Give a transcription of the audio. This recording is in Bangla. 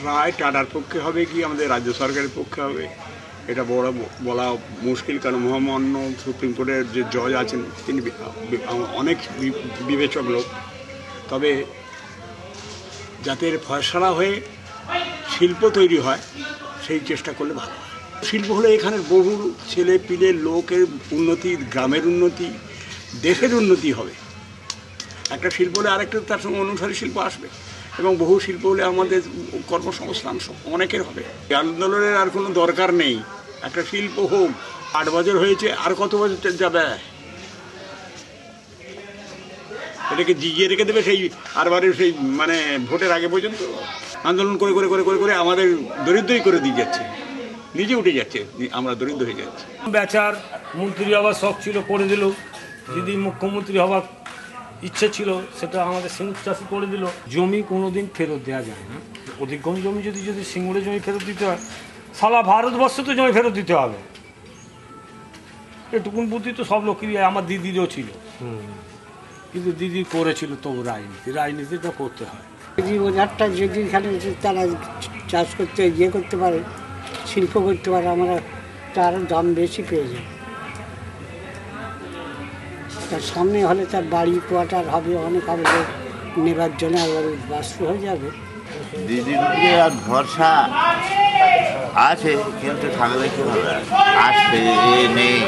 রায় টাটার পক্ষে হবে কি আমাদের রাজ্য সরকারের পক্ষে হবে এটা বলা মুশকিল, কারণ মহামান্য সুপ্রিম কোর্টের যে জজ আছেন তিনি অনেক বিবেচক লোক। তবে যাতে ফয়সালা হয়ে শিল্প তৈরি হয় সেই চেষ্টা করলে ভালো হয়। শিল্প হলে এখানের বহু ছেলে পিলে লোকের উন্নতি, গ্রামের উন্নতি, দেশের উন্নতি হবে। একটা শিল্প হলে আরেকটা তার সঙ্গে অনুসারী শিল্প আসবে এবং বহু শিল্প হলে আমাদের কর্মসংস্থান অনেকের হবে। আন্দোলনের আর কোনো দরকার নেই, একটা শিল্প হোক। 8 বছর হয়েছে, আর কত বছর যাবে? এটাকে জিজিয়ে রেখে দেবে সেই আরবারের সেই মানে ভোটের আগে পর্যন্ত। আন্দোলন করে করে করে করে করে আমাদের দরিদ্রই করে দিয়ে যাচ্ছে, নিজে উঠে যাচ্ছে, আমরা দরিদ্র হয়ে যাচ্ছি। বেচার মন্ত্রী হওয়ার শখ ছিল, করে দিল। যদি মুখ্যমন্ত্রী হওয়ার ইচ্ছে ছিল সেটা আমাদের সিঙ্গুর চাষি করে দিল। জমি কোনোদিন ফেরত দেওয়া যায় না। অধিকম জমি যদি সিঙ্গুরে জমি ফেরত দিতে হয়, সারা ভারতবর্ষ তো জমি ফেরত দিতে হবে। এটুকুন বুদ্ধি তো সব লোকেরই, আমার দিদিরও ছিল, কিন্তু দিদি করেছিল তবু রাজনীতিটা করতে হয়। ওনারটা যদি এখানে তারা চাষ করতে ইয়ে করতে পারে, শিল্প করতে পারে, আমরা তার দাম বেশি পেয়ে যাই। তার সামনে হলে তার বাড়ি কোয়ার্টার হবে, অনেক হবে, নেবার জন্য আবার বাস্তব হয়ে যাবে। দিদির দিকে আর ভরসা আছে, কিন্তু থাকলে কি হবে, আসছে নেই।